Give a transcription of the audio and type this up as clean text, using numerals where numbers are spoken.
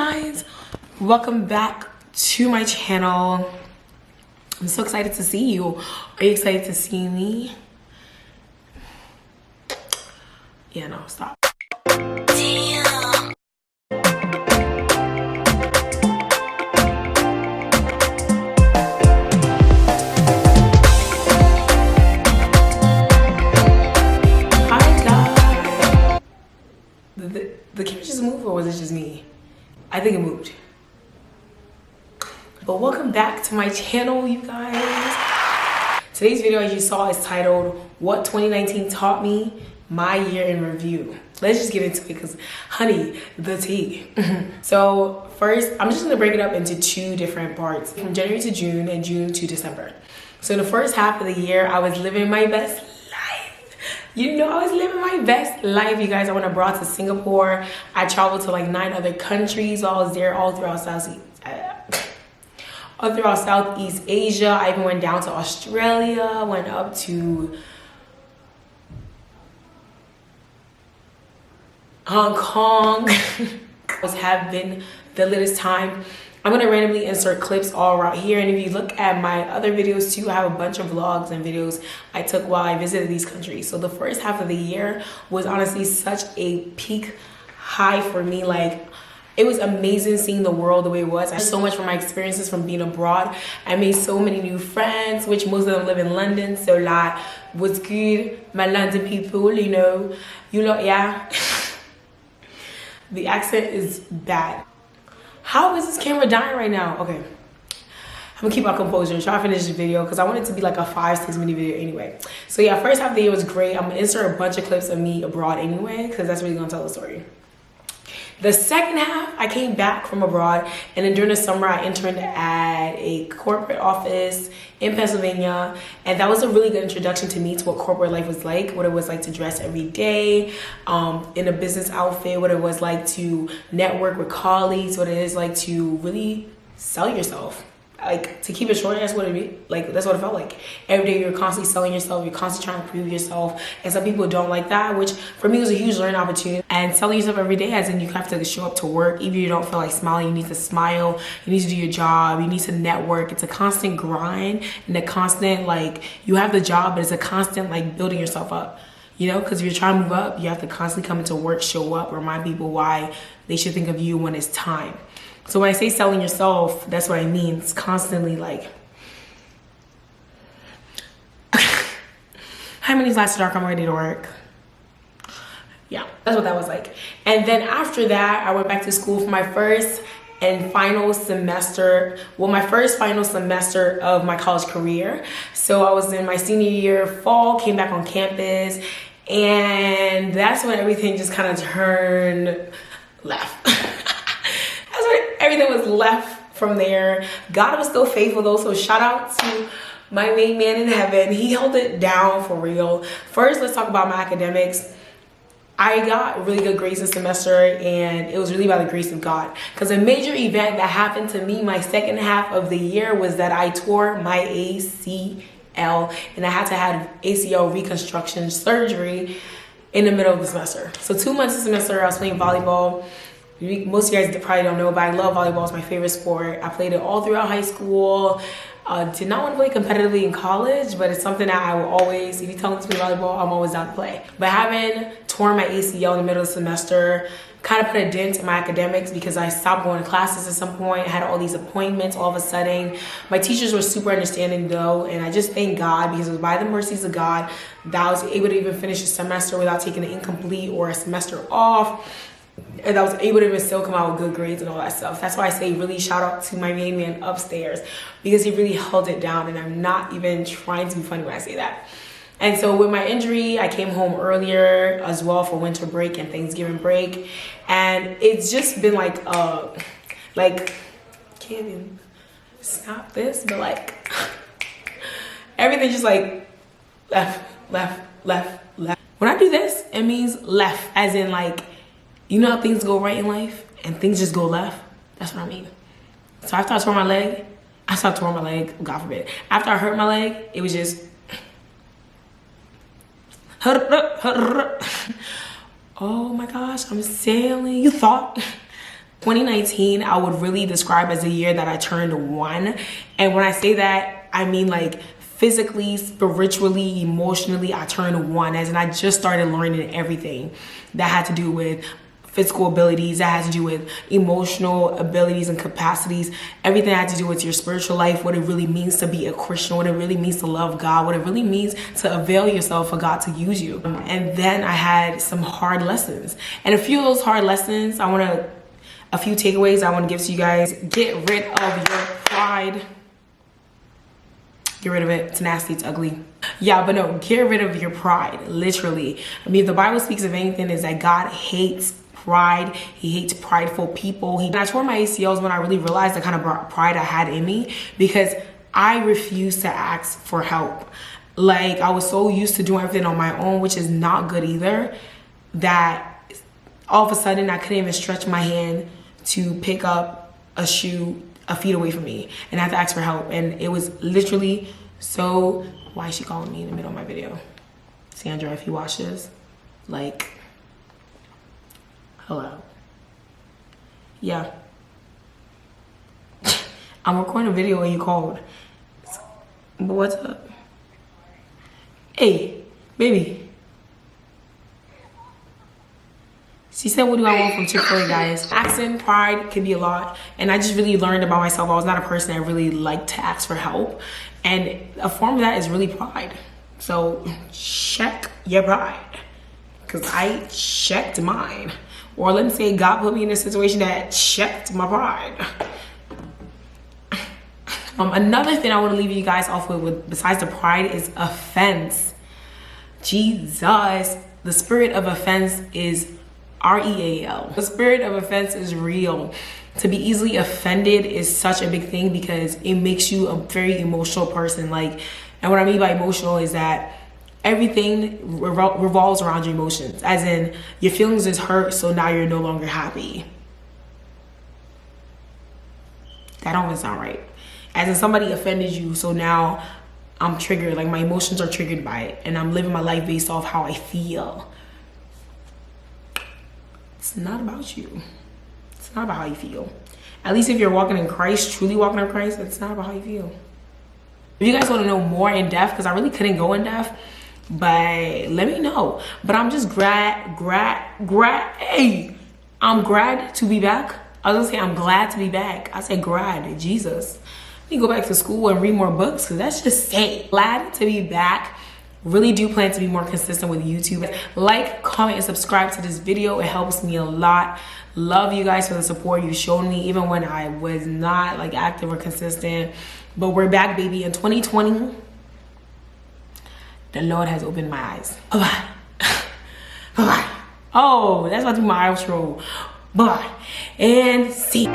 guys, welcome back to my channel. I'm so excited to see you. Are you excited to see me? Yeah, no, stop. The camera just moved, or was it just me? I think it moved. But welcome back to my channel, you guys. Today's video, as you saw, is titled What 2019 Taught Me, My Year in Review. Let's just get into it because, honey, the tea. So first, I'm just gonna break it up into two different parts, from January to June and June to December. So in the first half of the year, I was living my best life. You know, I was living my best life, you guys. I went abroad to Singapore. I traveled to like 9 other countries while I was there, all throughout Southeast Asia. I even went down to Australia, went up to Hong Kong. Have been the latest time. I'm gonna randomly insert clips all around here, and if you look at my other videos too, I have a bunch of vlogs and videos I took while I visited these countries. So the first half of the year was honestly such a peak high for me. Like, it was amazing seeing the world the way it was. I learned so much from my experiences from being abroad. I made so many new friends, which most of them live in London. So like, what's good, my London people, you know, yeah. The accent is bad. How is this camera dying right now? Okay, I'm gonna keep my composure and try to finish this video because I want it to be like a 5-6 minute video anyway. So yeah, first half of the year was great. I'm gonna insert a bunch of clips of me abroad anyway because that's really gonna tell the story. The second half, I came back from abroad, and then during the summer, I interned at a corporate office in Pennsylvania, and that was a really good introduction to me to what corporate life was like, what it was like to dress every day in a business outfit, what it was like to network with colleagues, what it is like to really sell yourself. Like, to keep it short, that's what it felt like. Every day you're constantly selling yourself, you're constantly trying to prove yourself, and some people don't like that, which for me was a huge learning opportunity. And selling yourself every day, as in you have to show up to work. Even if you don't feel like smiling, you need to smile, you need to do your job, you need to network. It's a constant grind and a constant, like, you have the job, but it's a constant, like, building yourself up. You know, because if you're trying to move up, you have to constantly come into work, show up, remind people why they should think of you when it's time. So when I say selling yourself, that's what I mean. It's constantly like, hi, my name's Lassie Dark, I'm ready to work. Yeah, that's what that was like. And then after that, I went back to school for my first and final semester, my first final semester of my college career. So I was in my senior year, fall, came back on campus, and that's when everything just kind of turned left. Everything was left from there. God was still faithful though, so shout out to my main man in heaven. He held it down for real. First, let's talk about my academics. I got really good grades this semester, and it was really by the grace of God. Because a major event that happened to me my second half of the year was that I tore my ACL, and I had to have ACL reconstruction surgery in the middle of the semester. So 2 months of the semester, I was playing volleyball. Most of you guys probably don't know, but I love volleyball. It's my favorite sport. I played it all throughout high school. Did not want to play competitively in college, but it's something that I will always, if you tell me to play volleyball, I'm always down to play. But having torn my ACL in the middle of the semester kind of put a dent in my academics because I stopped going to classes at some point. I had all these appointments all of a sudden. My teachers were super understanding though, and I just thank God because it was by the mercies of God that I was able to even finish the semester without taking an incomplete or a semester off. And I was able to even still come out with good grades and all that stuff. That's why I say really shout out to my main man upstairs, because he really held it down, and I'm not even trying to be funny when I say that. And so with my injury, I came home earlier as well for winter break and Thanksgiving break. And it's just been like, can't even stop this, but like, everything just like left. When I do this, it means left, as in like, you know how things go right in life and things just go left? That's what I mean. So after I tore my leg, God forbid. After I hurt my leg, it was just, oh my gosh, I'm sailing. You thought 2019, I would really describe as a year that I turned 1. And when I say that, I mean like physically, spiritually, emotionally, I turned 1, as in I just started learning everything that had to do with physical abilities, that had to do with emotional abilities and capacities, everything that had to do with your spiritual life, what it really means to be a Christian, what it really means to love God, what it really means to avail yourself for God to use you. And then I had some hard lessons. And a few of those hard lessons, a few takeaways I want to give to you guys. Get rid of your pride. Get rid of it. It's nasty, it's ugly. Yeah, but no, get rid of your pride, literally. I mean, if the Bible speaks of anything, is that God hates pride. He hates prideful people. And I tore my ACLs when I really realized the kind of pride I had in me, because I refused to ask for help. Like, I was so used to doing everything on my own, which is not good either, that all of a sudden I couldn't even stretch my hand to pick up a shoe a feet away from me, and I had to ask for help. And it was literally so, why is she calling me in the middle of my video? Sandra, if you watch this, like, hello. Yeah. I'm recording a video and you called. But what's up? Hey, baby. She said, what do I want from Chick-fil-A, guys? Asking pride can be a lot. And I just really learned about myself. I was not a person that really liked to ask for help. And a form of that is really pride. So check your pride. Because I checked mine. Or let me say God put me in a situation that checked my pride. Another thing I want to leave you guys off with besides the pride is offense. Jesus. The spirit of offense is real. The spirit of offense is real. To be easily offended is such a big thing because it makes you a very emotional person. Like, and what I mean by emotional is that everything revolves around your emotions. As in, your feelings is hurt, so now you're no longer happy. That don't even sound right. As in, somebody offended you, so now I'm triggered. Like, my emotions are triggered by it, and I'm living my life based off how I feel. It's not about you. It's not about how you feel. At least if you're walking in Christ, truly walking in Christ, it's not about how you feel. If you guys want to know more in depth, because I really couldn't go in depth, but let me know. But I'm just I'm glad to be back. I was gonna say I'm glad to be back. I said glad, Jesus. Let me go back to school and read more books, because that's just saying. Glad to be back. Really do plan to be more consistent with YouTube. Like, comment, and subscribe to this video. It helps me a lot. Love you guys for the support you showed me, even when I was not like active or consistent. But we're back, baby. In 2020, the Lord has opened my eyes. Bye-bye. Bye-bye. Oh, that's about to be my outro. Bye. And see.